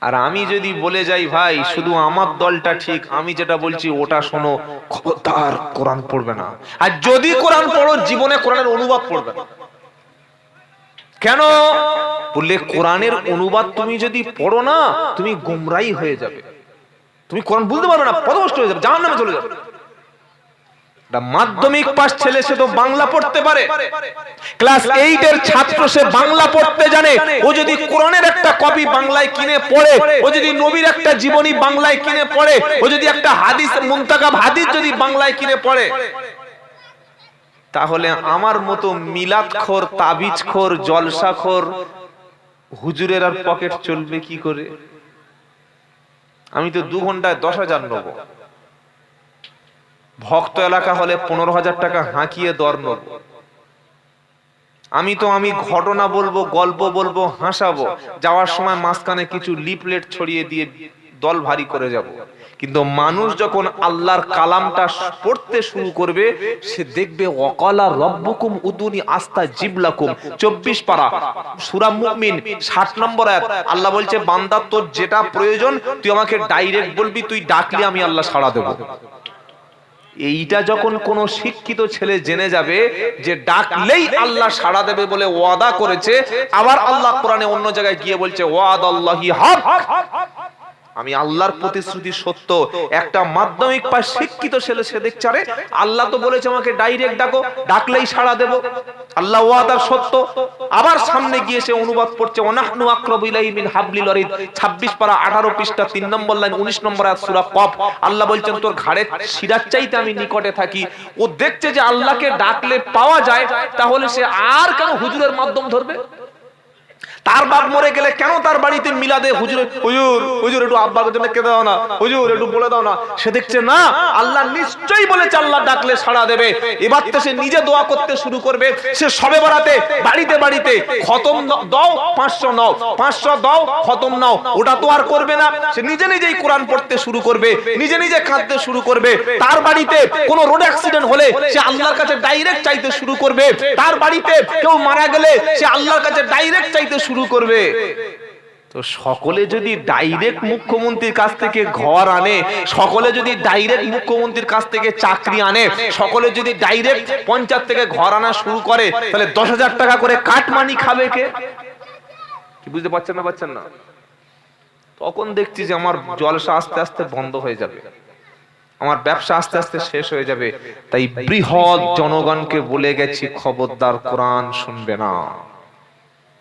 আর আমি যদি বলে যাই ভাই শুধু আমার দলটা ঠিক, আমি যেটা বলছি ওটা শোনো, খবরদার কোরআন পড়বে না। আর যদি কোরআন পড়ো জীবনে কোরআনের অনুবাদ পড়বে না। কেন বললে, কোরআনের অনুবাদ তুমি যদি পড়ো না, তুমি গুমরাই হয়ে যাবে, তুমি কোরআন বুঝতে পারবে না, পথভ্রষ্ট হয়ে যাবে, জাহান্নামে চলে যাবে। মাধ্যমিক পাস ছেলে সে তো বাংলা পড়তে পারে, ক্লাস 8 এর ছাত্র সে বাংলা পড়তে জানে, ও যদি কোরআনের একটা কপি বাংলায় কিনে পড়ে, ও যদি নবীর একটা জীবনী বাংলায় কিনে পড়ে, ও যদি একটা হাদিস মুনতাকাব হাদিস যদি বাংলায় কিনে পড়ে, তাহলে আমার মতো মিলাদখোর, তাবিজখোর, জলসাখোর হুজুরের আর পকেট চলবে কি করে? আমি তো 2 ঘন্টায় 10,000 নেব, ভক্ত এলাকা হলে 15,000 টাকা হাঁকিয়ে দর নেব। আমি ঘটনা বলবো, গল্প বলবো, হাসাবো, যাওয়ার সময় মাঝখানে কিছু লিফলেট ছড়িয়ে দিয়ে দল ভারী করে যাব। কিন্তু মানুষ যখন আল্লাহর কালামটা পড়তে শুরু করবে, সে দেখবে ওয়াকালা রাব্বুকুম উদুনি আস্তাজিব লাকুম, 24 পারা সূরা মুমিন 60 নম্বর আয়াত। আল্লাহ বলছে, বান্দা তোর যেটা প্রয়োজন তুই আমাকে ডাইরেক্ট বলবি, তুই ডাকলে আমি আল্লাহ সাড়া দেব। এইটা যখন কোন শিক্ষিত ছেলে জেনে যাবে যে ডাকলেই আল্লাহ সাড়া দেবে বলে ওয়াদা করেছে, আবার আল্লাহ কোরআনে অন্য জায়গায় গিয়ে বলছে ওয়াদাল্লাহি হক, আমি আল্লাহর প্রতিশ্রুতি সত্য। একটা মাধ্যমিক পাস শিক্ষিত ছেলে সে দেখছে, আরে আল্লাহ তো বলেছে আমাকে ডাইরেক্ট ডাকো, ডাকলেই সাড়া দেব, আল্লাহ ওয়াদা সত্য। আবার সামনে গিয়ে সে অনুবাদ পড়ছে ওয়ানাহনু আকরাবু ইলাইহি মিন হাবলিল ওয়ারিদ, 26 পারা 18 পৃষ্ঠা 3 নম্বর লাইন 19 নম্বর আয়াত সূরা কফ। আল্লাহ বলছেন তোর ঘাড়ের শিরার চাইতে আমি নিকটে থাকি। ও দেখছে যে আল্লাহকে ডাকলে পাওয়া যায়, তাহলে সে আর কেন হুজুরের মাধ্যম ধরবে? তার বাপ মরে গেলে কেন তার বাড়িতে মিলাদে হুজুর হুজুর একটু আব্বার জন্য কেঁদে দাও না, হুজুর একটু বলে দাও না। সে দেখছে না, আল্লাহ নিশ্চয়ই বলেছে আল্লাহ ডাকলে সাড়া দেবে। এবার তো সে নিজে দোয়া করতে শুরু করবে। সে সবে বরাতে বাড়িতে বাড়িতে খতম দাও 500 নাও, 500 দাও খতম নাও, ওটা তো আর করবে না। সে নিজে নিজেই কোরআন পড়তে শুরু করবে, নিজে নিজে কাঁদতে শুরু করবে। তার বাড়িতে কোনো রোড অ্যাক্সিডেন্ট হলে সে আল্লাহর কাছে ডাইরেক্ট চাইতে শুরু করবে। তার বাড়িতে কেউ মারা গেলে সে আল্লাহর কাছে ডাইরেক্ট চাইতে শুরু করবে। তো সকলে যদি ডাইরেক্ট মুখ্যমন্ত্রীর কাছ থেকে ঘর আনে, সকলে যদি ডাইরেক্ট মুখ্যমন্ত্রীর কাছ থেকে চাকরি আনে, সকলে যদি ডাইরেক্ট পঞ্চায়েত থেকে ঘর আনা শুরু করে, তাহলে 10,000 টাকা করে কাটমানি খাবে কে? কি বুঝতে পারছেন না? তখন দেখছি যে আমার জলসা আস্তে আস্তে বন্ধ হয়ে যাবে, আমার ব্যবসা আস্তে আস্তে শেষ হয়ে যাবে। তাই বৃহৎ জনগণকে বলে গেছি, খবরদার কোরআন শুনবে না,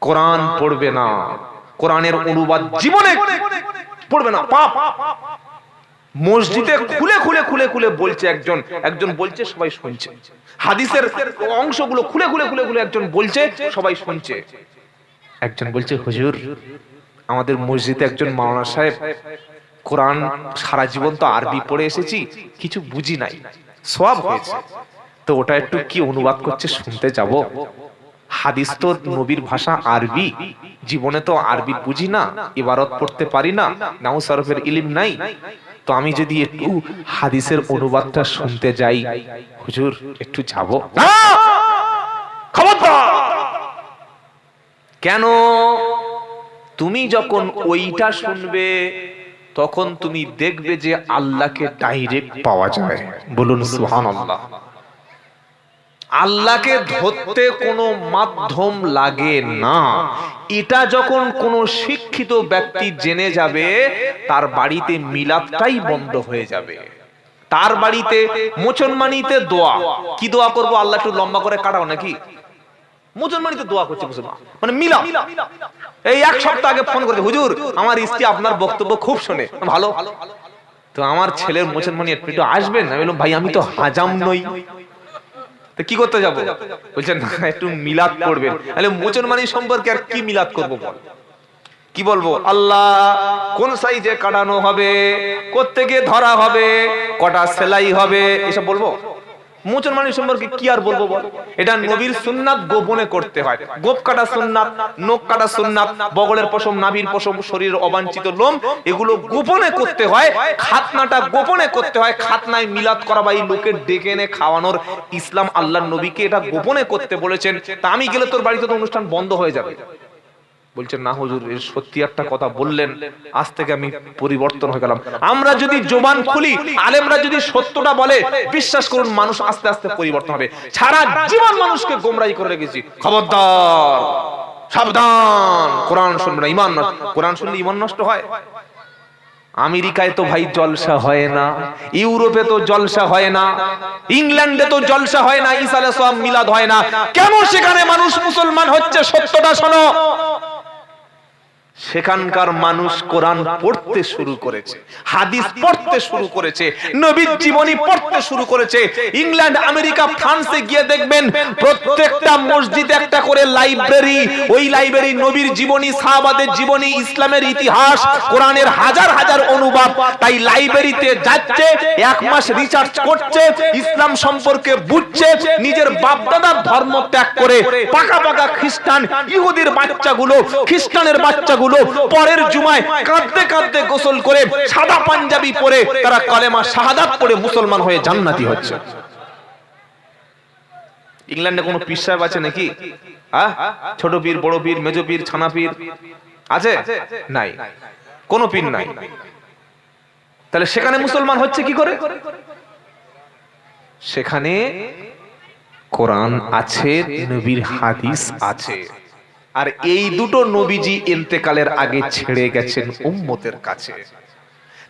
কোরআন পড়বে না, কোরআনের অনুবাদ জীবনে পড়বে না, পাপ। মসজিদে খুলে খুলে খুলে খুলে বলছে একজন বলছে, সবাই শুনছে। হাদিসের অংশগুলো খুলে খুলে খুলে খুলে একজন বলছে, সবাই শুনছে। একজন বলছে, হুজুর আমাদের মসজিদে একজন মাওলানা সাহেব কোরআন সারা জীবন তো আরবি পড়ে এসেছি, কিছু বুঝি নাই, সওয়াব হয়েছে, তো ওটা একটু কি অনুবাদ করছে শুনতে যাব। হাদিস তো নবীর ভাষা আরবি, জীবনে তো আরবি বুঝি না, ইবারত পড়তে পারি না, নাহু সরফের ইলম নাই, তো আমি যদি একটু হাদিসের অনুবাদটা শুনতে যাই, হুজুর একটু যাব না? খবরদার! কেন? তুমি যখন ওইটা শুনবে তখন তুমি দেখবে যে আল্লাহকে ডাইরেক্ট পাওয়া যায়। বলুন সুবহানাল্লাহ। আল্লাহকে ধরতে কোনো মাধ্যম লাগে না। এটা যখন কোনো শিক্ষিত ব্যক্তি জেনে যাবে, তার বাড়িতে মিলাদটাই বন্ধ হয়ে যাবে। তার বাড়িতে মুসলমানিতে দোয়া, কি দোয়া করব? আল্লাহ একটু লম্বা করে কাটাও নাকি? মুসলমানিতে দোয়া করছে মুসলমান, মানে মিলাদ। এই 1 সপ্তাহ আগে ফোন করেছে, হুজুর আমার স্ত্রী আপনার বক্তব্য খুব শোনে, ভালো, তো আমার ছেলের মুসলমানি একটু আসবেন? আমি বললাম, ভাই আমি তো হাজাম নই, তো কি করতে যাবো? বলছেন না, একটু মিলাদ পড়বেন। তাহলে মুসলমানি সম্পর্কে আর কি মিলাদ করবো বল? কি বলবো? আল্লাহ কোন সাইজে কাটানো হবে, কোত্থেকে ধরা হবে, কটা সেলাই হবে, এসব বলবো? মুসলমানি সম্পর্কে কি আর বলবো বল? এটা নবীর সুন্নাত, গোপনে করতে হয়। গোপ কাটা সুন্নাত, নখ কাটা সুন্নাত, বগলের পশম, নাভির পশম, শরীরের অবাঞ্ছিত লোম, এগুলো গোপনে করতে হয়। খাতনাটা গোপনে করতে হয়। খাতনায় মিলাদ করা বা এই লোকের ডেকে এনে খাওয়ানোর ইসলাম আল্লাহর নবীকে এটা গোপনে করতে বলেছেন। তা আমি গেলে তোর বাড়িতে তো অনুষ্ঠান বন্ধ হয়ে যাবে। বলছেন না হুজুর এর সত্যি একটা কথা বললেন, আজ থেকে আমি পরিবর্তন হয়ে গেলাম। আমরা যদি জবান খুলি, আলেমরা যদি সত্যটা বলে, বিশ্বাস করুন মানুষ আস্তে আস্তে পরিবর্তন হবে। সারা জীবন মানুষকে গোমরাহি করে রেখেছি, খবরদার সাবধান, কোরআন শুনবে না, ঈমান নষ্ট। কোরআন শুনলে ঈমান নষ্ট হয়? আমেরিকায় তো ভাই জলসা হয় না, ইউরোপে তো জলসা হয় না, ইংল্যান্ডে তো জলসা হয় না, ঈসা আলাইহিস সালাম মিলাদ হয় না, কেন সেখানে মানুষ মুসলমান হচ্ছে? সত্যটা শোনো, সেখানকার মানুষ কোরআন পড়তে শুরু করেছে, হাদিস পড়তে শুরু করেছে, নবীর জীবনী পড়তে শুরু করেছে। ইংল্যান্ড, আমেরিকা, ফ্রান্সে গিয়ে দেখবেন প্রত্যেকটা মসজিদে একটা করে লাইব্রেরি, ওই লাইব্রেরি নবীর জীবনী, সাহাবাদের জীবনী, ইসলামের ইতিহাস, কোরআনের হাজার হাজার অনুবাদ। তাই লাইব্রেরিতে যাচ্ছে, এক মাস রিসার্চ করছে, ইসলাম সম্পর্কে বুঝছে, নিজের বাপদাদার ধর্ম ত্যাগ করে পাকা পাকা খ্রিস্টান, ইহুদির বাচ্চাগুলো, খ্রিস্টানের বাচ্চাগুলো পরের জুমায় কাঁদতে কাঁদতে গোসল করে সাদা পাঞ্জাবি পরে তারা কালেমা শাহাদাত পড়ে মুসলমান হয়ে জান্নাতি হচ্ছে। ইংল্যান্ডে কোনো পীর সাহেব আছে নাকি? ছোট পীর, বড় পীর, মেজো পীর, ছানা পীর আছে? নাই, কোনো পীর নাই। তাহলে সেখানে মুসলমান হচ্ছে কি করে? সেখানে কোরআন আছে, নবীর হাদিস আছে। আর এই দুটো নবীজি ইন্তেকালের আগে ছেড়ে গেছেন উম্মতের কাছে।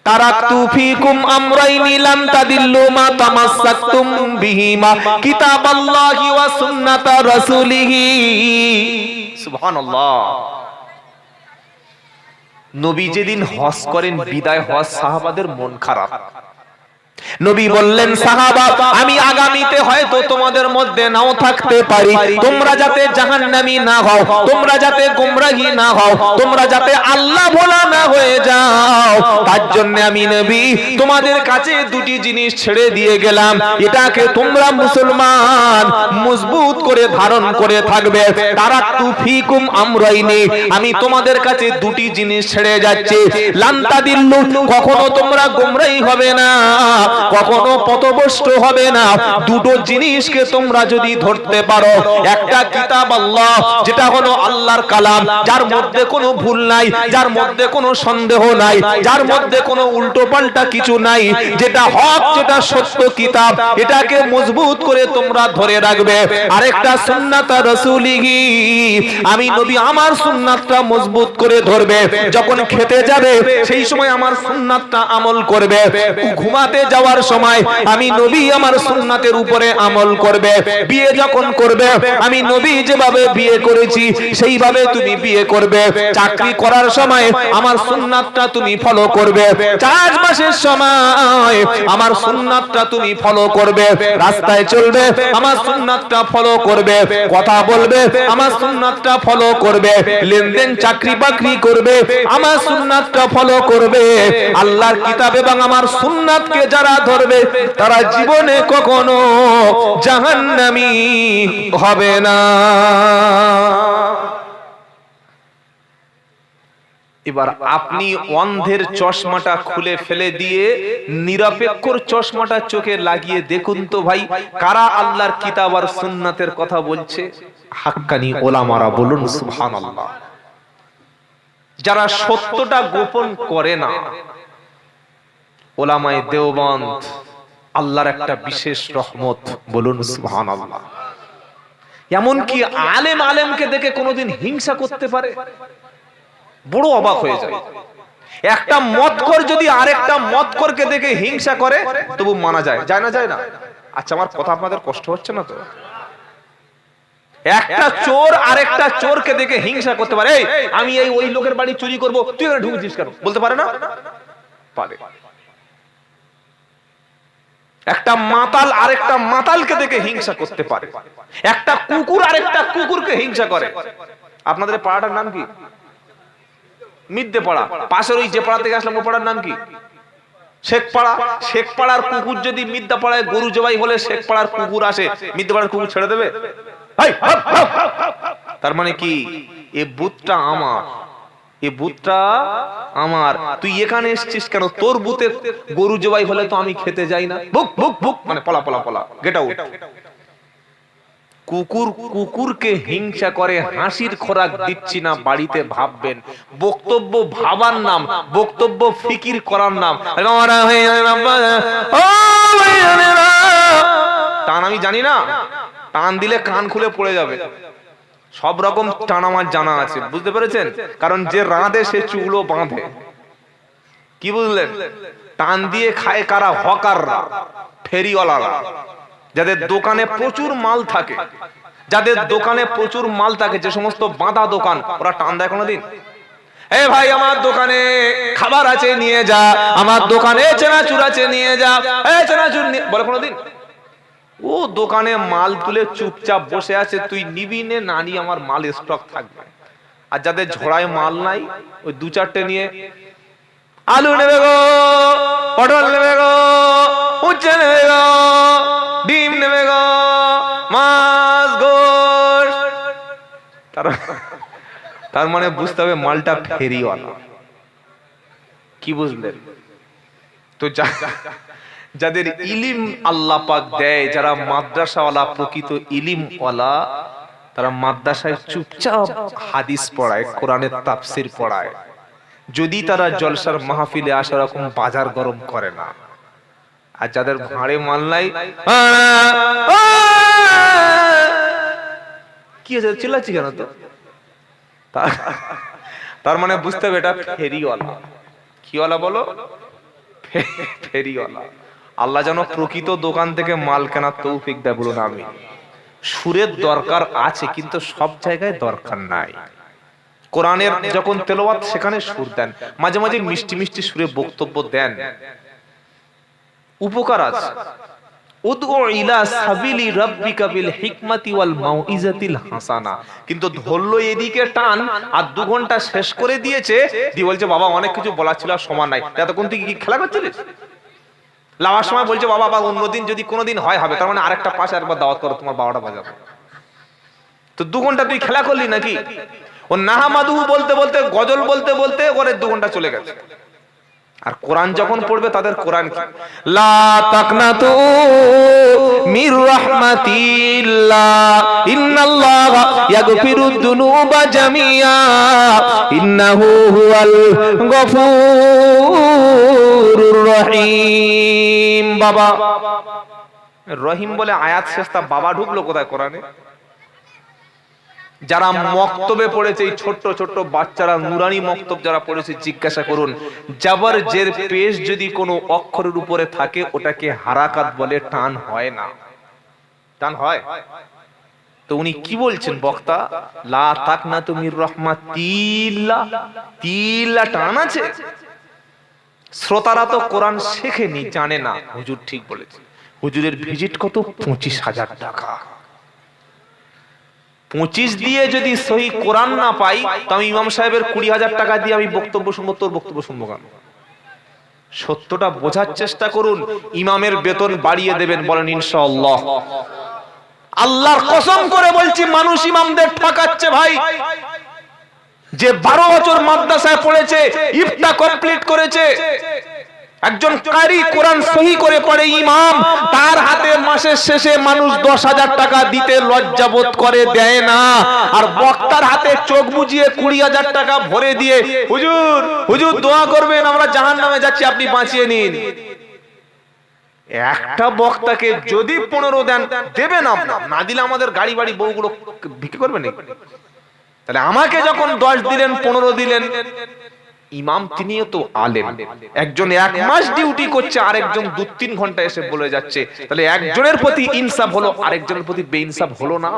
তারাকতু ফীকুম আমরাইনি লাম তাদিল্লু মা তামাসসাকতুম বিহিমা কিতাবাল্লাহি ওয়া সুন্নাতা রাসূলিহি। সুবহানাল্লাহ। নবী যেদিন হজ করেন, বিদায় হজ, সাহাবাদের মন খারাপ। নবী বললেন, সাহাবা আমি আগামীতে হয়তো তোমাদের মধ্যে নাও থাকতে পারি, তোমরা যাতে জাহান্নামী না হও, তোমরা যাতে গোমরাহী না হও, তোমরা যাতে আল্লাহ ভোলা না হয়ে যাও, তার জন্য আমি নবী তোমাদের কাছে দুটি জিনিস ছেড়ে দিয়ে গেলাম। এটাকে তোমরা মুসলমান মজবুত করে ধারণ করে থাকবে। তারাকতু ফীকুম আমরাইনি, আমি তোমাদের কাছে দুটি জিনিস ছেড়ে যাচ্ছি। লান তাদিল্লু, কখনো তোমরা গোমরাহী হবে না, কখনো পথভ্রষ্ট হবে না। দুটো জিনিসকে তোমরা যদি ধরতে পারো, একটা কিতাব আল্লাহ, যেটা হলো আল্লাহর কালাম, যার মধ্যে কোনো ভুল নাই, যার মধ্যে কোনো সন্দেহ নাই, যার মধ্যে কোনো উল্টো পাল্টা কিছু নাই, যেটা হক, যেটা সত্য কিতাব, এটাকে মজবুত করে তোমরা ধরে রাখবে। আরেকটা সুন্নাত রাসূলিহি, আমি নবী আমার সুন্নাতটা মজবুত করে ধরবে। যখন খেতে যাবে সেই সময় আমার সুন্নাতটা আমল করবে, ঘুমাতে যাওয়ার সময় আমি নবী আমার সুন্নাতের উপরে আমল করবে, বিয়ে যখন করবে আমি নবী যেভাবে বিয়ে করেছি সেইভাবে তুমি বিয়ে করবে, চাকরি করার সময় আমার সুন্নাতটা তুমি ফলো করবে, চাষবাসের সময় আমার সুন্নাতটা তুমি ফলো করবে, রাস্তায় চলবে আমার সুন্নাতটা ফলো করবে, কথা বলবে আমার সুন্নাতটা ফলো করবে, লেনদেন চাকরি বাকরি করবে আমার সুন্নাতটা ফলো করবে। আল্লাহর কিতাব এবং আমার সুন্নাতকে যারা ধরবে তারা জীবনে কখনো জাহান্নামী হবে না। এবার আপনি অন্ধের চশমাটা খুলে ফেলে দিয়ে নিরপেক্ষর চশমাটা চোখে লাগিয়ে দেখুন তো ভাই, কারা আল্লাহর কিতাব আর সুন্নাতের কথা বলছে? হাক্কানি ওলামারা, বলুন সুবহানাল্লাহ। যারা সত্যটা গোপন করে না, ওলামায়ে দেওবন্দ আল্লাহর একটা বিশেষ রহমত, বলুন সুবহানাল্লাহ। এমন কি আলেম আলেমকে দেখে কোনোদিন হিংসা করতে পারে? বড় অবাক হয়ে যায়। একটা মদখোর যদি আরেকটা মদখোরকে দেখে হিংসা করে তবু মানা যায়, যায় না? যায় না? আচ্ছা, আমার কথা আপনাদের কষ্ট হচ্ছে না তো? একটা চোর আরেকটা চোরকে দেখে হিংসা করতে পারে, আমি এই ওই লোকের বাড়ি চুরি করব, তুই এখানে ঢুকেছিস কেন? বলতে পারে না? পারে। একটা মাতাল আরেকটা মাতালকে দেখে হিংসা করতে পারে, একটা কুকুর আরেকটা কুকুরকে হিংসা করে। আপনাদের পাড়াটার নাম কি? মিদ্দে পাড়া। পাশের ওই যে পাড়া থেকে আসলাম ওই পাড়ার নাম কি? শেখ পাড়া। শেখ পাড়ার কুকুর যদি মিদ্দা পাড়ায় গরু জবাই হলে শেখ পাড়ার কুকুর আসে, মিদ্দা পাড়ার কুকুর ছেড়ে দেবে? তার মানে কি এ বুথটা আমার, এ বুথটা আমার, তুই এখানে এসেছিস কেন? তোর বুথে গরু জবাই হলে তো আমি খেতে যাই না, বুক বুক বুক, মানে পলা পলা পলা, গেট আউট। কুকুরকে হিংসা করে হাসির খোরাক দিচ্ছি না বাড়িতে ভাববেন। বক্তব্য ভাবার নাম, বক্তব্য ফিকির করার নাম। টান আমি জানি না, টান দিলে কান খুলে পড়ে যাবে। সব রকম টান আমার জানা আছে, বুঝতে পেরেছেন? কারণ যে রাঁধে সে চুলো বাঁধে। কি বুঝলেন? টান দিয়ে খায় কারা? হকাররা, ফেরিওয়ালারা, যাদের দোকানে প্রচুর মাল থাকে, যাদের দোকানে প্রচুর মাল থাকে, যে সমস্ত বাঁধা দোকান, ওরা টান দেয় কোনোদিন? এ ভাই আমার দোকানে খাবার আছে নিয়ে যা, আমার দোকানে চেনাচুর আছে নিয়ে যা, চেনাচুর বলে কোনোদিন? ও দোকানে মাল তুলে চুপচাপ বসে আছে, তুই নিবি নে না নিয়ে আমার মাল স্টক থাকবে। আর যাদের ঝোড়ায় মাল নাই, ওই দু চারটে নিয়ে আলু নেবে গো, পটল নেবে গো, উচ্ছে নেবে গো, ডিম নেবে গো, মাছ, গোশ। তার মানে বুঝতে হবে মালটা ফেরিওয়ালা। কি বুঝলেন? তো যাদের ইলিম আল্লাহ পাক দেয়, যারা মাদ্রাসাওয়ালা, প্রকৃত ইলিমওয়ালা, তারা মাদ্রাসায় চুপচাপ হাদিস পড়ায়, কোরআনের তাফসীর পড়ায়। যদি তারা জলসার মাহফিলে আসে, এরকম বাজার গরম করে না। আর যাদের ভাঁড়ে মাল নাই, কি আছে চিল্লাচ্ছি কেন? তো তার মানে বুঝতে হবে এটা ফেরিওয়ালা। কিওয়ালা বলো? ফেরিওয়ালা। আল্লাহ যেন প্রকৃত দোকান থেকে মাল কেনার তৌফিক দেয়, বলুন আমিন। সুরের দরকার আছে, কিন্তু সব জায়গায় দরকার নাই। কোরআনের যখন তেলাওয়াত, সেখানে সুর দেন, মাঝে মাঝে মিষ্টি মিষ্টি সুরে বক্তব্য দেন, উপকার আছে। উদউ ইলা সাবিলি রাব্বিকা বিল হিকমাতি ওয়াল মাউইজাতিল হাসানা। কিন্তু ধরলো এদিকে টান, আর 2 ঘন্টা শেষ করে দিয়েছে, দিয়ে বলছে বাবা অনেক কিছু বলার ছিল, সময় নাই। এতক্ষণ তুই কি খেলা করছিলিস? লাওয়ার সময় বলছে বাবা আবার অন্যদিন যদি কোনোদিন হয় হবে। তার মানে আরেকটা পাশে একবার দাওয়াত করো, তোমার 12টা বাজাবে। তো 2 ঘন্টা তুই খেলা করলি নাকি? ও নাহামাদু বলতে বলতে, গজল বলতে বলতে ওরে 2 ঘন্টা চলে গেছে। আর কোরআন যখন পড়বে, তাদের কোরআন কি? লা তাকনাতু মির রাহমাতিল্লাহ, ইন্নাল্লাহা ইয়াগফিরুদ দুনুবা জামিয়া, ইন্নাহু হুয়াল গফুরুর রহিম। বাবা রহিম বলে আয়াত শেষ, তা বাবা ঢুকলো কোথায় কোরআনে? যারা মক্তবে পড়েছে, এই ছোট্ট ছোট্ট বাচ্চারা, নুরানি মক্তব যারা পড়েছে, জিজ্ঞাসা করুন, জাবর জের পেশ যদি কোনো অক্ষরের উপরে থাকে, ওটাকে হারাকাত বলে, টান হয় না। টান হয়? তো উনি কি বলছেন বক্তা? লা তাকনাতু মির রাহমাতিল্লাহ, তিল্লা টান আছে। শ্রোতারা তো কোরআন শেখেনি, জানে না। হুজুর ঠিক বলেছে। হুজুরের ভিজিট কত? 25,000 টাকা। 25 দিয়ে যদি সহি কোরআন না পাই, তো আমি ইমাম সাহেবের 20,000 টাকা দিয়ে আমি বক্তব্য শুনবো, তোর বক্তব্য শুনবো কেন? সত্যটা বোঝার চেষ্টা করুন। ইমামের বেতন বাড়িয়ে দেবেন, বলেন ইনশাআল্লাহ। আল্লাহর কসম করে বলছি, মানুষ ইমামদের ঠকাচ্ছে ভাই। যে 12 বছর মাদ্রাসায় পড়েছে, ইফতা কমপ্লিট করেছে, একজন কারি কোরআন সহি করে পড়ে ইমাম, তার হাতে মাসের শেষে মানুষ 10,000 টাকা দিতে লজ্জাবোধ করে, দেয় না। আর বক্তার হাতে চোখ বুজিয়ে 20,000 টাকা ভরে দিয়ে, হুজুর হুজুর দোয়া করবেন, আমরা জাহান্নামে যাচ্ছি, আপনি বাঁচিয়ে নিন। একটা বক্তাকে যদি 15 দেন, দেবেন আপনার, না দিলে আমাদের গাড়ি বাড়ি বউগুলো বিক্রি করবে নাকি? তাহলে আমাকে যখন 10 দিলেন, 15 দিলেন, ইমাম তিনিও তো আলেম। একজন 1 মাস ডিউটি করছে, আরেকজন 2-3 ঘন্টা এসে বলে যাচ্ছে। তাহলে একজনের প্রতি ইনসাফ হলো, আরেকজনের প্রতি বেইনসাফ হলো না?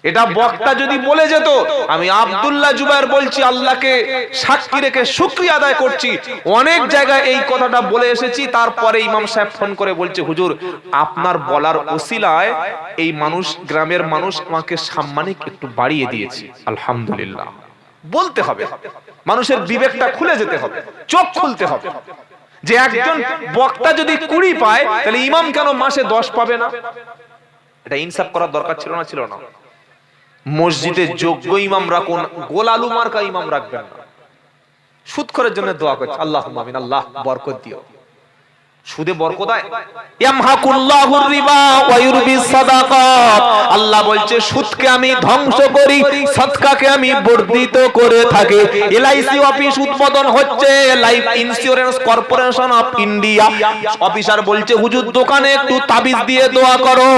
এটা বক্তা যদি বলে যেত, আমি আব্দুল্লাহ জুবায়ের বলছি, আল্লাহকে সাক্ষী রেখে শুকরিয়া আদায় করছি, অনেক জায়গায় এই কথাটা বলে এসেছি। তারপরে ইমাম সাহেব ফোন করে বলছে, হুজুর আপনার বলার ওসিলায় এই মানুষ, গ্রামের মানুষ আমাকে সাম্মানিক একটু বাড়িয়ে দিয়েছে, আলহামদুলিল্লাহ। বলতে হবে, মানুষের বিবেকটা খুলে যেতে হবে, চোখ খুলতে হবে, যে একজন বক্তা যদি 20 পায়, তাহলে ইমাম কেন মাসে 10 পাবে না? এটা ইনসাফ করার দরকার ছিল না? ছিল না? মসজিদে যোগ্য ইমাম রাখুন, গোল আলু মার্কা ইমাম রাখবেন না। সুদখোরের জন্য দোয়া করছে, আল্লাহুম্মা আমিন, আল্লাহ বরকত দিও। সুদে বরকত হয়। ইয়ামহাকুল্লাহুর রিবা ওয়া ইউরবিস সাদাকাত, আল্লাহ বলছে সুদকে আমি ধ্বংস করি, সদকাকে আমি বর্ধিত করে থাকি। এলআইসি অফিস উদ্বোধন হচ্ছে, life insurance corporation of India. Officer বলছে হুজুর দোকানে একটু তাবিজ দিয়ে দোয়া করো।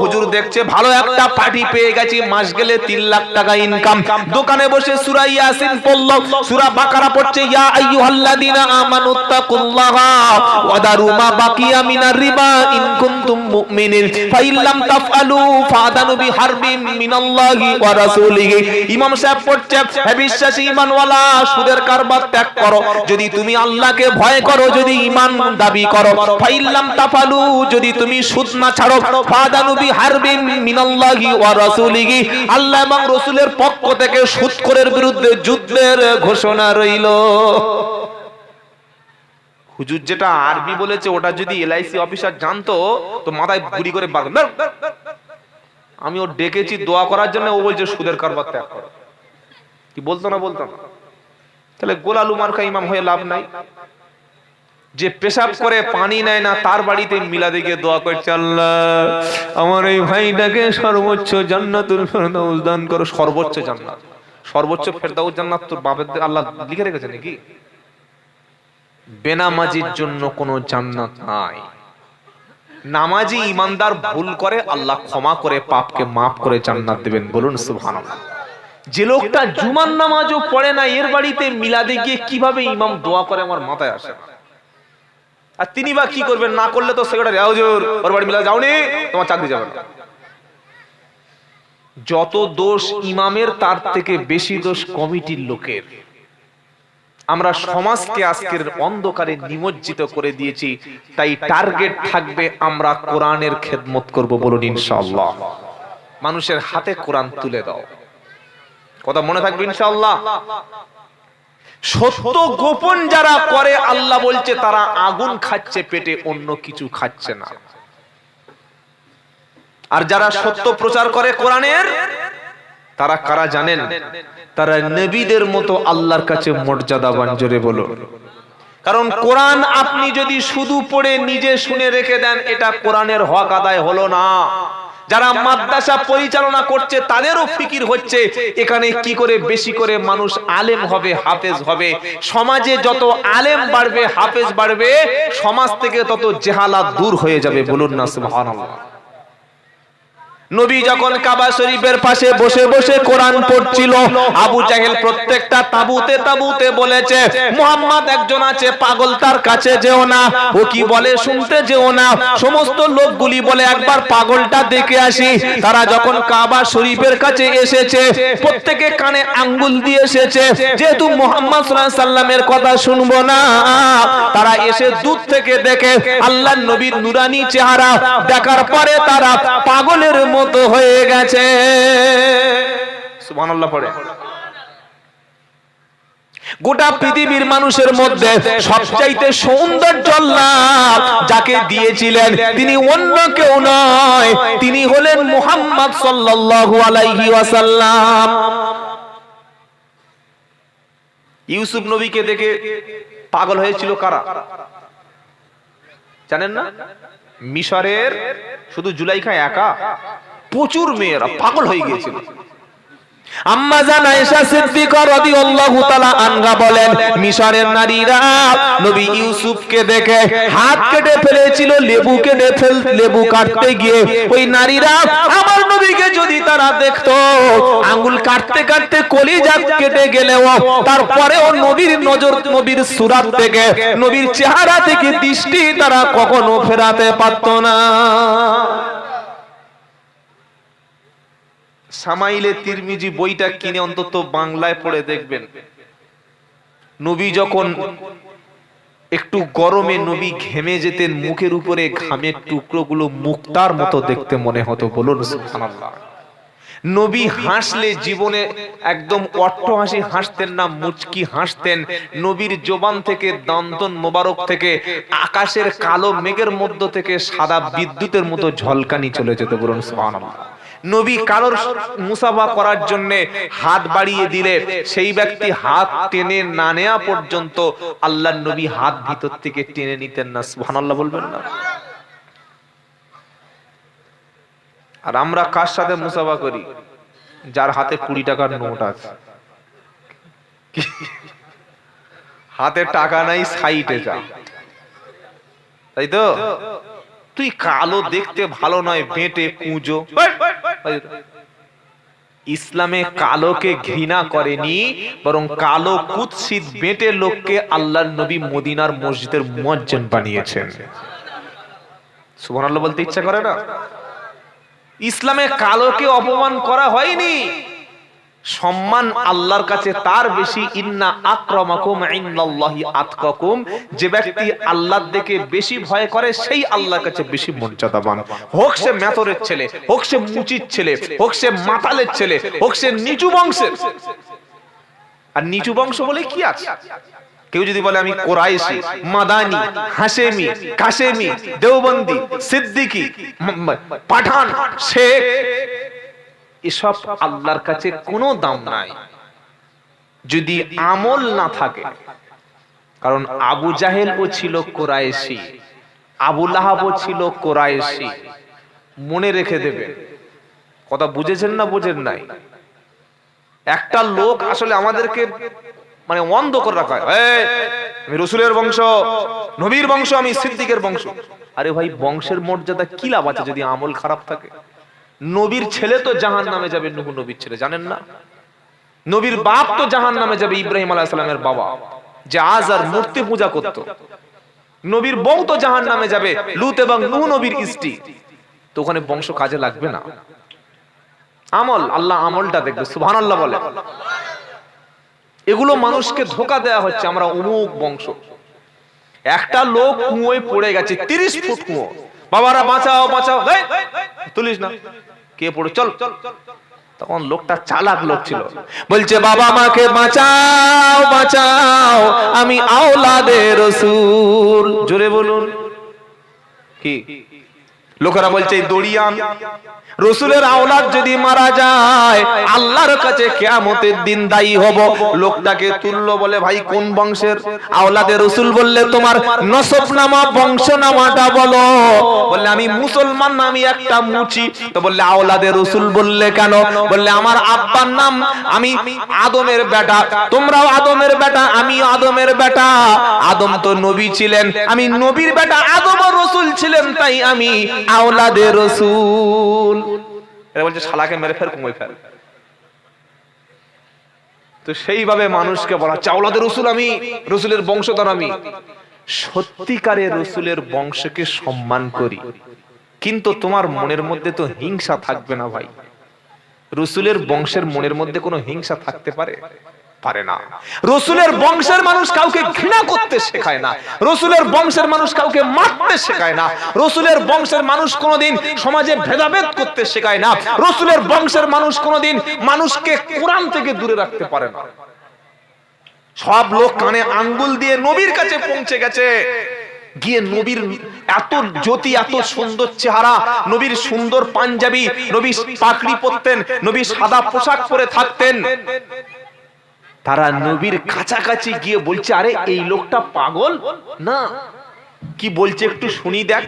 হুজুর দেখছে ভালো একটা পার্টি পেয়ে গেছি, মাস গেলে 3 লাখ টাকা ইনকাম। দোকানে বসে সূরা ইয়াসিন পড়ল, সূরা বাকারা পড়ছে, ইয়া আইয়ুহাল্লাযীনা আমানুত্তাকুল্লাহা ওয়া দারু মা বাকিয়া মিনার রিবা ইন কুনতুম মুমিনিন ফাইন লাম তাফআলু ফাদানু বিহারবিন মিনাল্লাহি ওয়া রাসূলিহি। ইমাম সাহেব পড়ছে, হে বিশ্বাসী ঈমানওয়ালা, সুদের কারবার ত্যাগ করো যদি তুমি আল্লাহকে ভয় করো, যদি ঈমান দাবি করো। ফাইন লাম তাফআলু, যদি তুমি সুদ না ছাড়ো, ফাদানু বিহারবিন মিনাল্লাহি ওয়া রাসূলিহি, আল্লাহ এবং রাসূলের পক্ষ থেকে সুদখোরের বিরুদ্ধে যুদ্ধের ঘোষণা রইল। হুজুর যেটা আরবি বলেছে ওটা যদি এলআইসি অফিসার জানতো তো মাথায় গুলি করে বাঁধবে। আমি ও ডেকেছি দোয়া করার জন্য, ও বলছে সুদের কারবার ত্যাগ করো। কি বলতো না? বলতো না? তাহলে গোলালু মার্কা ইমাম হয়ে লাভ নাই। যে পেশাব করে পানি নেয় না তার বাড়িতে মিলাদে গিয়ে দোয়া করছে, আল্লাহ আমার এই ভাইটাকে সর্বোচ্চ জান্নাতুল ফেরদাউস দান করো। সর্বোচ্চ জান্নাত, সর্বোচ্চ ফেরদাউস জান্নাত তোর বাপের আল্লাহ লিখে রেখেছে নাকি? বেনামাজির জন্য কোনো জান্নাত নাই। নামাজি ইমানদার ভুল করে আল্লাহ ক্ষমা করে পাপকে মাফ করে জান্নাত দিবেন। বলুন সুবহানাল্লাহ। যে লোকটা জুমার নামাজও পড়ে না, এর বাড়িতে মিলাদে গিয়ে কিভাবে ইমাম দোয়া করে আমার মাথায় আসে না। আর তিনি বা কি করবেন? না করলে তো সেক্রেটারি, হুজুর ওর বাড়ি মিলাদে যাওনি, তোমার চাকরি যাবে না। যত দোষ ইমামের তার থেকে বেশি দোষ কমিটির লোকের। আমরা সমাজকে আজকের অন্ধকারে নিমজ্জিত করে দিয়েছি, তাই টার্গেট থাকবে আমরা কোরআনের খেদমত করব। বলুন ইনশাআল্লাহ। মানুষের হাতে কোরআন তুলে দাও, কথা মনে থাকবে ইনশাআল্লাহ। সত্য গোপন যারা করে আল্লাহ বলছে তারা আগুন খাচ্ছে পেটে, অন্য কিছু খাচ্ছে না। আর যারা সত্য প্রচার করে কোরআনের, তারা কারা জানেন? তারা নবীদের মতো আল্লাহর কাছে মর্যাদাবান। জোরে বলো। কারণ কোরআন আপনি যদি শুধু পড়ে নিজে শুনে রেখে দেন, এটা কোরআনের হক আদায় হলো না। যারা মাদ্রাসা পরিচালনা করছে তাদেরও ফিকির হচ্ছে এখানে কি করে বেশি করে মানুষ আলেম হবে, হাফেজ হবে। সমাজে যত আলেম বাড়বে, হাফেজ বাড়বে, সমাজ থেকে তত জাহালাত দূর হয়ে যাবে। বলুন না সুবহানাল্লাহ। নবী যখন কাবা শরীফের পাশে বসে বসে কোরআন পড়ছিল, আবু জাহেল প্রত্যেকটা তাবুতে তাবুতে বলেছে, মুহাম্মদ একজন আছে পাগল, তার কাছে যেও না, ও কি বলে শুনতে যেও না। সমস্ত লোকগুলি বলে একবার পাগলটা দেখে আসি। তারা যখন কাবা শরীফের কাছে এসেছে, প্রত্যেকে কানে আঙ্গুল দিয়ে এসেছে, যেহেতু মুহাম্মদ সাল্লাল্লাহু আলাইহি সাল্লামের কথা শুনবো না। তারা এসে দূর থেকে দেখে আল্লাহর নবীর নুরানি চেহারা, দেখার পরে তারা পাগলের মতো হয়ে গেছে। সুবহানাল্লাহ পড়ে। গোটা পৃথিবীর মানুষের মধ্যে সবচাইতে সৌন্দর্য আল্লাহ যাকে দিয়েছিলেন তিনি অন্য কেউ নয়, তিনি হলেন মুহাম্মদ সাল্লাল্লাহু আলাইহি ওয়াসাল্লাম। ইউসুফ নবীকে দেখে পাগল হয়েছিল কারা জানেন না? মিশরের শুধু জুলাইখা একা, প্রচুর মেয়েরা পাগল হয়ে গিয়েছিল। আম্মা জান আয়েশা সিদ্দিকা রাদিয়াল্লাহু তাআলা আনহা বলেন, মিশরের নারীরা নবী ইউসুফকে দেখে হাত কেটে ফেলেছিল, লেবু কাটতে গিয়ে ওই নারীরা আমার নবীকে যদি তারা দেখতো, আঙ্গুল কাটতে কাটতে কলিজা কেটে গেলেও তারপরেও নবীর নজর, নবীর সুরাত থেকে, নবীর চেহারা থেকে দৃষ্টি তারা কখনো ফেরাতে পারত না। সামাইলে তিরমিজি বইটা কিনে অন্তত বাংলায় পড়ে দেখবেন। নবী যখন একটু গরমে নবী ঘেমে যেতেন, মুখের উপরে ঘামের টুকরোগুলো মুক্তার মতো দেখতে মনে হতো। বলুন সুবহানাল্লাহ। নবী হাসলে জীবনে একদম অট্ট হাসি হাসতেন না, মুচকি হাসতেন। নবীর জবান থেকে, দন্তন মোবারক থেকে আকাশের কালো মেঘের মধ্য থেকে সাদা বিদ্যুতের মতো ঝলকানি চলে যেত। বলুন সুবহানাল্লাহ। নবী কারোর মুসাফা করার জন্য হাত বাড়িয়ে দিলে সেই ব্যক্তি হাত টেনে না নেওয়া পর্যন্ত আল্লাহর নবী হাত ভিতর থেকে টেনে নিতেন না। সুবহানাল্লাহ বলবেন না? আর আমরা কার সাথে মুসাফা করি? যার হাতে 20 টাকার নোট আছে, হাতে টাকা নাই, সাইটে যা, তাই তো? তুই কালো দেখতে ভালো নয়, বেঁটে কুঁজো। ইসলামে কালোকে ঘৃণা করেনি, বরং কালো কুৎসিত বেঁটে লোককে আল্লাহর নবী মদিনার মসজিদের মুয়াজ্জিন বানিয়েছেন। সুবহানাল্লাহ বলতে ইচ্ছা করে না? ইসলামে কালোকে অপমান করা হয়নি, সম্মান আল্লাহর কাছে তার বেশি। ইন্না আকরামাকুম ইনদাল্লাহি আতকাকুম, যে ব্যক্তি আল্লাহর দিকে বেশি ভয় করে সেই আল্লাহর কাছে বেশি মর্যাদাবান। হোক সে মেথরের ছেলে, হোক সে মুচির ছেলে, হোক সে মাতালের ছেলে, হোক সে নিচু বংশের। আর নিচু বংশ বলে কি আছে? কেউ যদি বলে আমি কোরাইশি, মাদানি, হাশেমি, কাশেমি, দেওবন্দি, সিদ্দিকি, পাঠান, শেখ, এসব আল্লাহর কাছে কোনো দাম নাই যদি আমল না থাকে। কারণ আবু জাহেল ও ছিল কোরাইশি, আবু লাহাব ও ছিল কোরাইশি। মনে রেখে দেবেন, কথা বুঝেছেন না বুঝেন নাই? একটা লোক আসলে আমাদেরকে মানে অন্ধ করে রাখা হয়, আমি রাসূলের বংশ, নবীর বংশ, আমি সিদ্দিকের বংশ। আরে ভাই, বংশের মর্যাদা কি লাভ আছে যদি আমল খারাপ থাকে? নবীর ছেলে তো জাহান্নামে যাবে, নূহ নবীর ছেলে, জানেন না? নবীর বাপ তো জাহান্নামে যাবে, ইব্রাহিম আলাইহিস সালামের বাবা, যে আজার মূর্তি পূজা করত। নবীর বউ তো জাহান্নামে যাবে, লূত এবং নূহ নবীর স্ত্রী। তো ওখানে বংশ কাজে লাগবে না। আমল, আল্লাহ আমলটা দেখবে। সুবহানাল্লাহ বলে। এগুলো মানুষকে ধোঁকা দেয়া হচ্ছে, আমরা অমুক বংশ। একটা লোক কুয়োয় পড়ে গেছে, 30 ফুট কুয়ো, বাবারা বাঁচাও বাঁচাও, তুলিস না, কে পড়ে, চল। তখন লোকটা চালাক লোক ছিল, বলছে বাবা মাকে বাঁচাও বাঁচাও, আমি আওলাদে রাসূল। জোরে বলুন। কি লোকেরা বলছে দড়িয়ান, রাসূলের আওলাদ যদি মারা যায় আল্লাহর কাছে কিয়ামতের দিন দায়ী হব। লোকটাকে তুললো, বলে ভাই কোন বংশের? আওলাদে রাসূল বললে তোমার নসবনামা বংশনামাটা বলো। বললে আমি মুসলমান, আমি একটা মুচি। তো বললে আওলাদে রাসূল বললে কেন? বললে আমার আব্বার নাম, আমি আদমের বেটা, তোমরাও আদমের বেটা, আমি আদমের বেটা। আদম তো নবী ছিলেন, আমি নবীর বেটা, আদম ও রাসূল ছিলেন, তাই আমি আওলাদে রাসূল। এরা বলছে শালাকে মেরে ফেল, কুমোয় ফেল। তো সেইভাবে মানুষকে বলা হচ্ছে আওলাদে রাসূল, আমি রাসূলের বংশধর। আমি সত্যিকারের রাসূলের বংশকে সম্মান করি, কিন্তু তোমার মনের মধ্যে তো হিংসা থাকবে না ভাই। রাসূলের বংশের মনের মধ্যে কোনো হিংসা থাকতে পারে? পারে না। রাসূলের বংশের মানুষ কাউকে ঘৃণা করতে শেখায় না, রাসূলের বংশের মানুষ কাউকে মারতে শেখায় না, রাসূলের বংশের মানুষ কোনোদিন সমাজে ভেদাভেদ করতে শেখায় না, রাসূলের বংশের মানুষ কোনোদিন মানুষকে কোরআন থেকে দূরে রাখতে পারে না। সব লোক কানে আঙ্গুল দিয়ে নবীর কাছে পৌঁছে গেছে, গিয়ে নবীর এত জ্যোতি, এত সুন্দর চেহারা, নবীর সুন্দর পাঞ্জাবি, নবী পাগড়ি পরতেন, নবী সাদা পোশাক পরে থাকতেন। তারা নবীর কাছাকাছি গিয়ে বলছে আরে এই লোকটা পাগল না, কি বলছে একটু শুনি দেখ।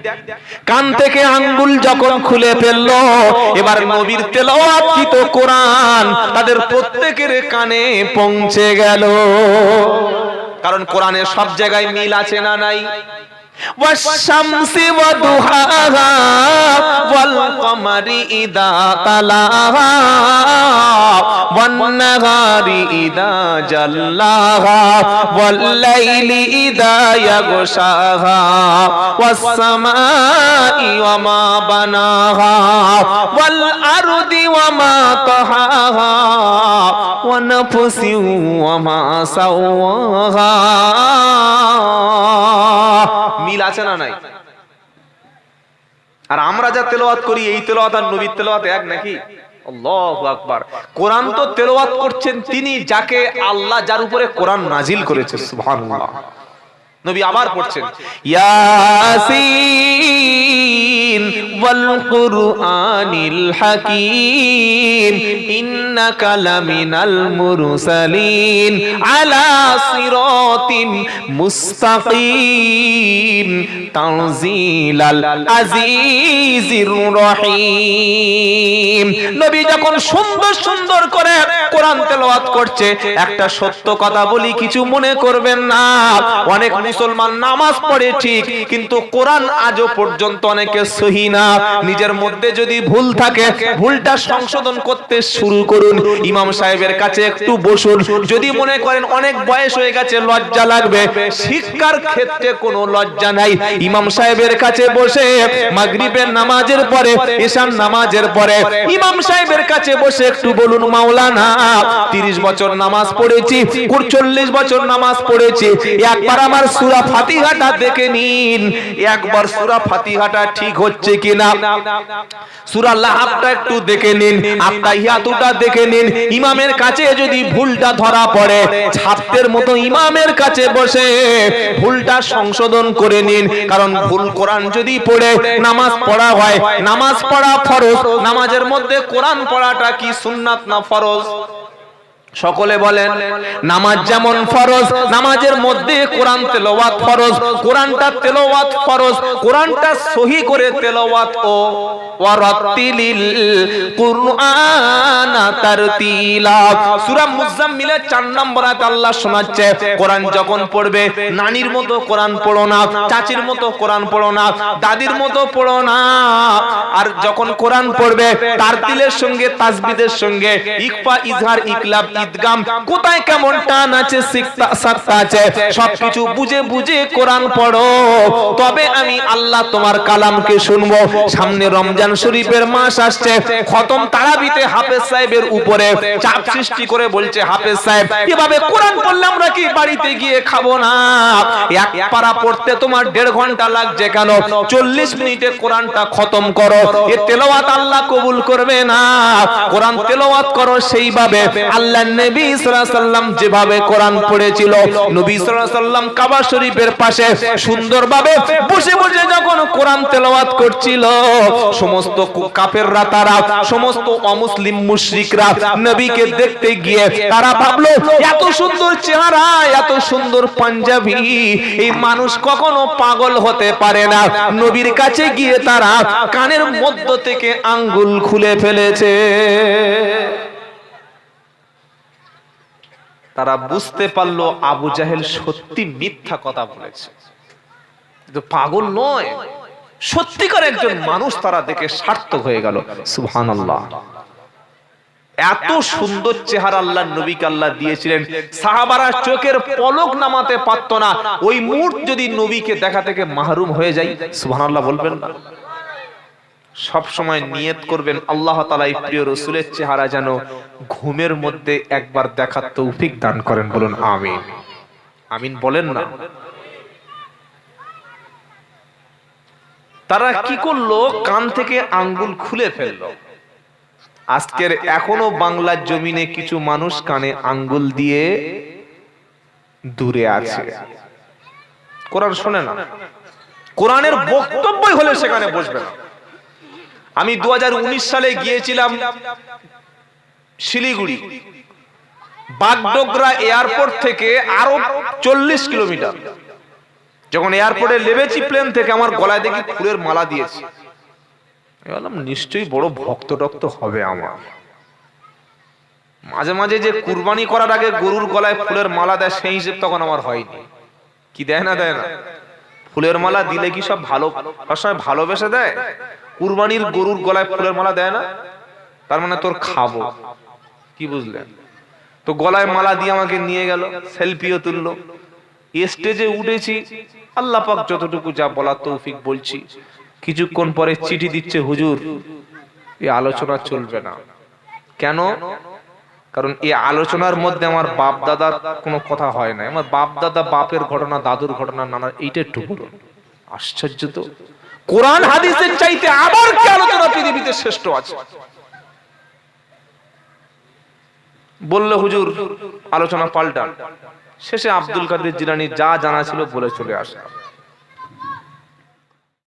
কান থেকে আঙ্গুল যখন খুলে ফেললো, এবার নবীর তেলাওয়াতকৃত কোরআন তাদের প্রত্যেকের কানে পৌঁছে গেল। কারণ কোরআনে সব জায়গায় মিল আছে না নাই? والشمس وضحاها والقمر إذا طلاها والنهار إذا جلاها والليل إذا يغشاها والسماء وما بناها والأرض وما طحاها ونفس وما سواها। মিল আছে না নাই? আর আমরা যা তেলাওয়াত করি, এই তেলাওয়াত আর নবীর তেলাওয়াত এক নাকি? আল্লাহু আকবার। কোরআন তো তেলাওয়াত করছেন তিনি যাকে আল্লাহ, যার উপরে কোরআন নাজিল করেছে। সুবহানাল্লাহ। নবী আবার পড়ছেন ইয়াসিন والقرآن الحكيم إنك لمن المرسلين على صراط مستقيم تنزيل العزيز الرحيم নবী যখন সুন্দর সুন্দর করে কোরআন তেলাওয়াত করছে, একটা সত্য কথা বলি, কিছু মনে করবেন না। অনেক মুসলমান নামাজ পড়ে ঠিক, কিন্তু কোরআন আজও পর্যন্ত অনেকে সহি না। নিজের মধ্যে যদি ভুল থাকে, ভুলটা সংশোধন করতে শুরু করুন। ইমাম সাহেবের কাছে একটু বসুন। যদি মনে করেন অনেক বয়স হয়ে গেছে, লজ্জা লাগবে, শিক্ষার ক্ষেত্রে কোনো লজ্জা নাই। ইমাম সাহেবের কাছে বসে মাগরিবের নামাজের পরে, ঈশার নামাজের পরে ইমাম সাহেবের কাছে বসে একটু বলুন, মাওলানা 30 বছর নামাজ পড়েছি, 40 বছর নামাজ পড়েছি, একবার আমার সূরা ফাতিহাটা দেখে নিন, একবার সূরা ফাতিহাটা ঠিক হচ্ছে কিনা, সূরা লাহাবটা একটু দেখে নিন, আত্তাহিয়াতুটা দেখে নিন। ইমামের কাছে যদি ভুলটা ধরা পড়ে, ছাত্রের মতো ইমামের কাছে বসে ভুলটা সংশোধন করে নিন। কারণ ভুল কোরআন যদি পড়ে নামাজ পড়া হয়, নামাজ পড়া ফরজ, নামাজের মধ্যে কোরআন পড়াটা কি সুন্নাত না ফরজ? সকলে বলেন। নামাজ যেমন ফরজ, নামাজের মধ্যে কোরআন তেলাওয়াত ফরজ, কোরআনটা তেলাওয়াত ফরজ, কোরআনটা সহি করে তেলাওয়াত ও ওয়ারাতিলিল কুরআনা তারতিলা। সূরা মুজাম্মিলের 4 নম্বর আয়াতে আল্লাহ শোনাচ্ছে, কোরআন যখন পড়বে নানির মতো কোরআন পড়ো না, চাচির মতো কোরআন পড়ো না, দাদির মতো পড়ো না। আর যখন কোরআন পড়বে তারতিলের সঙ্গে, তাসবিদের সঙ্গে, ইকফা, ইজহার, ইকলাব, ঈদগাম, কোথায় কেমন টান আছে, সিকতা সাকতা আছে, সবকিছু বুঝে বুঝে কোরআন পড়ো, তবে আমি আল্লাহ তোমার কালামকে শুনবো। সামনে রমজান শরীফের মাস আসছে, খতম তারাবিতে হাফেজ সাহেবের উপরে চাপ সৃষ্টি করে বলছে, হাফেজ সাহেব এভাবে কোরআন পড়লে আমরা কি বাড়িতে গিয়ে খাবো না? এক পারা পড়তে তোমার 1.5 ঘন্টা লাগছে, কেন 40 মিনিটে কোরআনটা খতম করো। এ তেলাওয়াত আল্লাহ কবুল করবে না। কোরআন তেলাওয়াত করো সেইভাবে আল্লাহ নবী সাল্লাল্লাহু আলাইহি ওয়াসাল্লাম যেভাবে কোরআন পড়েছিল। নবী সাল্লাল্লাহু আলাইহি ওয়াসাল্লাম কাবা শরীফের পাশে সুন্দরভাবে বসে বসে যখন কোরআন তেলাওয়াত করছিল, সমস্ত কাফেররা, তারা সমস্ত অমুসলিম মুশরিকরা নবীকে দেখতে গিয়ে তারা ভাবলো, এত সুন্দর চেহারা, এত সুন্দর পাঞ্জাবি, এই মানুষ কখনো পাগল হতে পারে না। নবীর কাছে গিয়ে তারা কানের মধ্য থেকে আঙ্গুল খুলে ফেলেছে। তারা বুঝতে পারলো আবু জাহেল সত্যি মিথ্যা কথা বলেছে, কিন্তু পাগল নয়, সত্যিকার একজন মানুষ তারা দেখে সার্থক হয়ে গেল। সুবহানাল্লাহ। এত সুন্দর চেহারা আল্লাহ নবীকে আল্লাহ দিয়েছিলেন, সাহাবারা চোখের পলক নামাতে পারত না। ওই মুহূর্তে যদি নবীকে দেখা থেকে মাহরুম হয়ে যায়, সুবহানাল্লাহ বলবেন না? সব সময় নিয়ত করবেন, আল্লাহ তাআলা এই প্রিয় রাসূলের চেহারা যেন ঘুমের মধ্যে একবার দেখার তৌফিক দান করেন। বলুন আমিন। আমিন বলেন না? তারা কি করলো? কান থেকে আঙ্গুল খুলে ফেললো। আজকের এখনো বাংলার জমিনে কিছু মানুষ কানে আঙ্গুল দিয়ে দূরে আছে, কোরআন শোনে না, কোরআনের বক্তব্যই হলে সেখানে বসবে না। আমি 2019 সালে গিয়েছিলাম শিলিগুড়ি, বাগডোগরা এয়ারপোর্ট থেকে আরো 40 কিলোমিটার। যখন এয়ারপোর্টে নেমেছি প্লেন থেকে, আমার গলায় দেখি ফুলের মালা দিয়েছে। বললাম নিশ্চয়ই বড় ভক্ত টক্ত হবে আমার। মাঝে মাঝে যে কুরবানি করার আগে গরুর গলায় ফুলের মালা দেয়, সেই হিসেব তখন আমার হয়নি। কি দেয় না দেয় না? ফুলের মালা দিলে কি সব ভালো, সবসময় ভালোবেসে দেয়? কুরবানির গরুর গলায় ফুলের মালা দেয় না, তার মানে তোর খাবো, কি বুঝলেন? তো গলায় মালা দিয়ে আমাকে নিয়ে গেল, সেলফিও তুললো। স্টেজে উঠেছি, আল্লাহ পাক যতটুকু যা বলার তৌফিক বলছি। কিছুক্ষণ পরে চিঠি দিচ্ছে, হুজুর এই আলোচনা চলবে না। কেন? কারণ এই আলোচনার মধ্যে আমার বাপ দাদার কোনো কথা হয় না। আমার বাপ দাদা, বাপের ঘটনা, দাদুর ঘটনা, নানা, এইটা একটু বলুন। আশ্চর্য তো, কোরআন হাদিসের চাইতে আবার কি আলোচনা পৃথিবীতে শ্রেষ্ঠ আছে? বলল হুজুর আলোচনা পাল্টান। শেষে আব্দুল কাদের জিলানী যা জানা ছিল বলে চলে আসে।